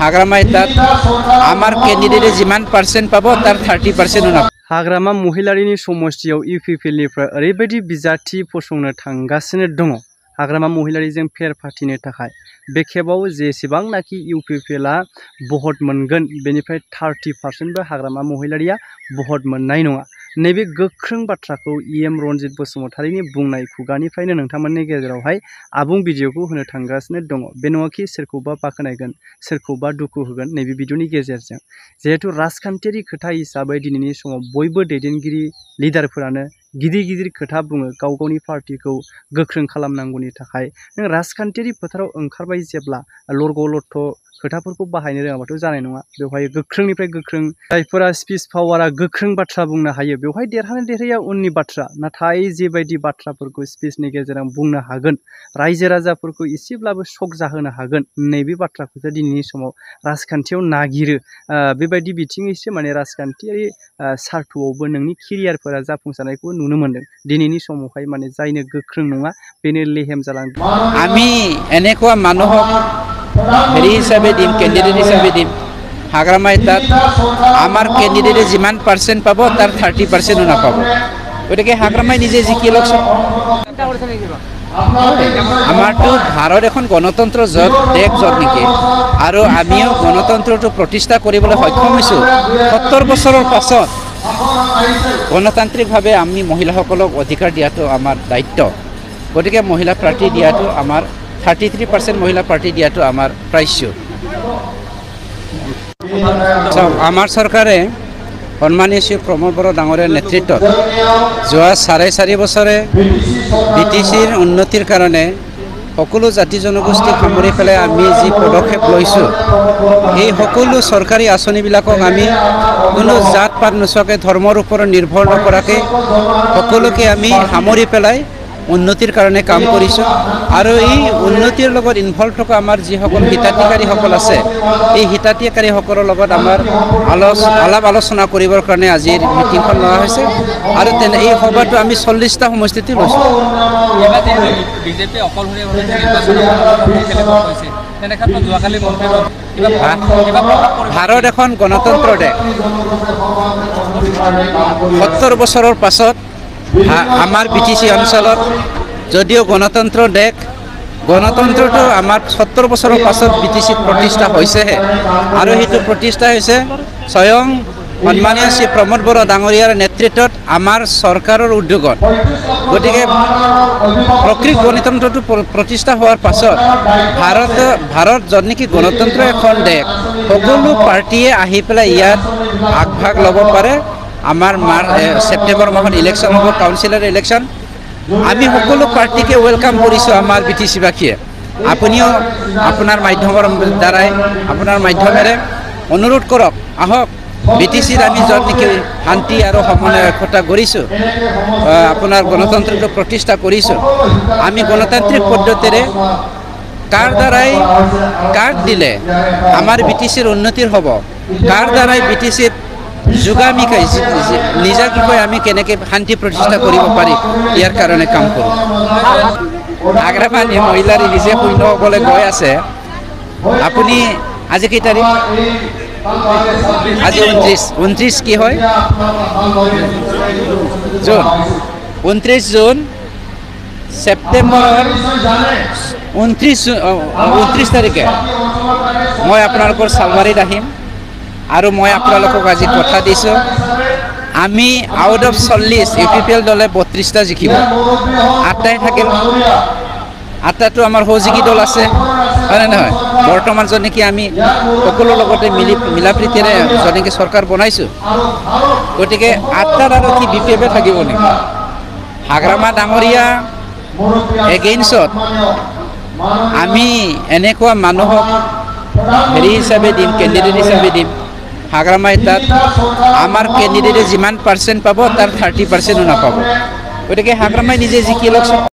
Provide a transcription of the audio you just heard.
हाग्रामा आमार कैंडिडेट जिमान पार्सेंट पाबो तार 30% उनाव हाग्रामा महिलारिनि समस्थियाव इउपिपिएलनिफ्राय ओरैबायदि बिजाथि फसंनो थांगासिनो दङ हाग्रामा महिलारिजों फेर फाथिनो थाखाय बे खेबाव जेसेबांनाखि इउपिपिएलआ भट मोनगोन बेनिफ्राय 30% हाग्रामा महिलारिया भट मोननाय नङा। नैबे गोख्रों बाथ्राखौ इएम रनजित बसुमतारीनि बुंनाय खुगानिफ्रायनो नोंथांमोननि गेजेरावहाय आबुं भिडिअखौ होनो थांगासिनो दङ। बे नङाखि सोरखौबा बाखनायगोन सोरखौबा दुखु होगोन नैबे भिडिअनि गेजेरजों जिहेतु राजखान्थियारि खोथा हिसाबै दिनैनि समाव बयबो दैदेनगिरि लिडारफोरानो गिदिर गिदिर खोथा बुङो गाव गावनि पार्टिखौ गोख्रों खालामनांगौनि थाखाय नों राजखान्थियारि फोथाराव ओंखारबाय जेब्ला लरग' लथ' खोथाफोरखौ बाहायनो रोङाबाथ' जानाय नङा। बेवहाय गोख्रोंनिफ्राय गोख्रों जायफोरा स्पिच पावारा गोख्रों बाथ्रा बुंनो हायो बेवहाय देरहानो देरहाया उननि बाथ्रा, नाथाय जेबायदि बाथ्राफोरखौ स्पिचनि गेजेरजों बुंनो हागोन रायजो राजाफोरखौ एसेब्लाबो शक जाहोनो हागोन नैबे बाथ्राखौसो दिनैनि समाव राजखान्थियाव नागिरो। बेबायदि बिथिङैसो माने राजखान्थियारि सार्थआवबो नोंनि केरियारफोरा जाफुंसारनायखौ नुनो मोनदों। दिनैनि समावहाय माने जायनो गोख्रों नङा बेनो लेहेम जालांदों। आमी এনেকুৱা মানুহক হেৰি হিচাপে দিম কেণ্ডিডেট হিচাপে দিম हाग्रामा आमार कैंडिडेट जिमान पार्सेंट पाबो तार 30% नापाब गए हाग्रामा निजे जिकी आमारतो भारत एखन गणतंत्र देश जत नेকি और आमिও गणतंत्रটো प्रतिष्ठा কৰিবলৈ সক্ষম হৈছো। 70 বছৰৰ পাছত গণতান্ত্ৰিকভাৱে আমি মহিলাসকলক অধিকাৰ দিয়াটো আমাৰ দায়িত্ব। গতিকে মহিলা প্ৰাৰ্থী দিয়াটো আমাৰ 33% মহিলা প্ৰাৰ্থী দিয়াটো আমাৰ প্ৰাপ্য। आमार सरकारे सन्मानीय श्री प्रमोद बरा डांगरियार नेतृत्व जोआ 4.5 बछरे बीटीसीर उन्नतिर कारणे सकलो जाति जनगोष्ठी सामरि पेলাই आमी जी पदक्षेप लैছো এই সকলো सरकारी आँचनिबिलाকক आमी कोनो जात पात नोचोवाके धर्মৰ ওপৰত निर्भर नकराके सकलोके आमी सामरि पेলাই उन्नतिर कारणे काम करिছো और এই उन्नतिर লগত इनभल्व থকা आमार যিসকল হিতাধিকাৰীসকল আছে এই হিতাধিকাৰীসকলৰ লগত आमार আলাপ আলোচনা কৰিবৰ কাৰণে আজিৰ মিটিংখন লোৱা হৈছে আৰু তেনে এই সভাটো আমি 40টা সমষ্টিতে লৈছো। বিজেপি অকলশৰীয়াভাৱে নিৰ্বাচন কৰিছে তেনে ক্ষেত্ৰত যোৱাকালি ভাৰত এখন গণতন্ত্ৰ দেশ 70 বছৰৰ পাছত आमार बीटीसी अंचल जदिও गणतंत्र देश गणतंत्र तो आमार 70 बछৰৰ पाছত बीटीसी प्रतिष्ठा হৈছেহে और हेतु प्रतिष्ठा হৈছে स्वयं सन्मानीय श्री प्रमोद बरा डांगरियार नेतृत्वत आमार सरकारों उद्योगत गतिके प्रकृत गणतंत्र प्रतिष्ठा होवार पाছত भारत जत नेকি गणतंत्र एखन देश सकलो पार्टीए आहि पेলাই ইয়াত আগভাগ ল'ব পাৰে। आमार सेप्टेम्बर माहत इलेक्शन हम काउन्सिलर इलेक्शन आमी सकलो पार्टी के वेलकाम करिছো आमार बीटीसीबासीये आपुनिও आपनार माध्यমৰ द्वाराय आपनार माध्यमेरे अनुरोध करक आहक बीटीसीर आमी जत नेকি शांति और समन्वयता गरिছো आपनार गणतंत्र प्रतिष्ठा करिছো आमी गणतांत्रिक पद्धतिरे कार द्वाराय कार्ड दिले आमार बीटीसीर उन्नतिर हब कार द्वाराय बीटीसीर যোগামিকাই নিজাকৈ আমি কেনেকৈ শান্তি প্ৰতিষ্ঠা কৰিব পাৰি ইয়াৰ কাৰণে কাম কৰোঁ। হাগ্ৰামা মহিলাৰ নিজে শূন্য হ'বলৈ গৈ আছে। আপুনি আজি কেই তাৰিখ? আজি 29 কি হয় জুন 29 জুন ছেপ্টেম্বৰ 29 তাৰিখে মই আপোনালোকৰ চালবাৰীত আহিম और मैं आपलोक आज कथा दी आमी आउट अफ 40 इउपिपिएल दले 32टा जिकिब 8टाई थाकिल 8टा तो आमार सहयोगी दल आछे हयने নহয় बर्तमान जो नेকি आमी सकलो लगते मिला प्रीतिरे जो नेকি सरकार बनाइছো गतिके 8टार आरो कि बीपीएफे থাকিব নেকি हाग्रामा डांगरिया एगेइन्सट आमी এনেকুৱা মানুহক হেৰি হিচাপে দিম কেণ্ডিডেট হিচাপে দিম हाग्रामा आमार कैंडिडेट जिमान पार्सेंट पाबो तार 30% नापाब गए हाग्रामा निजे जिकी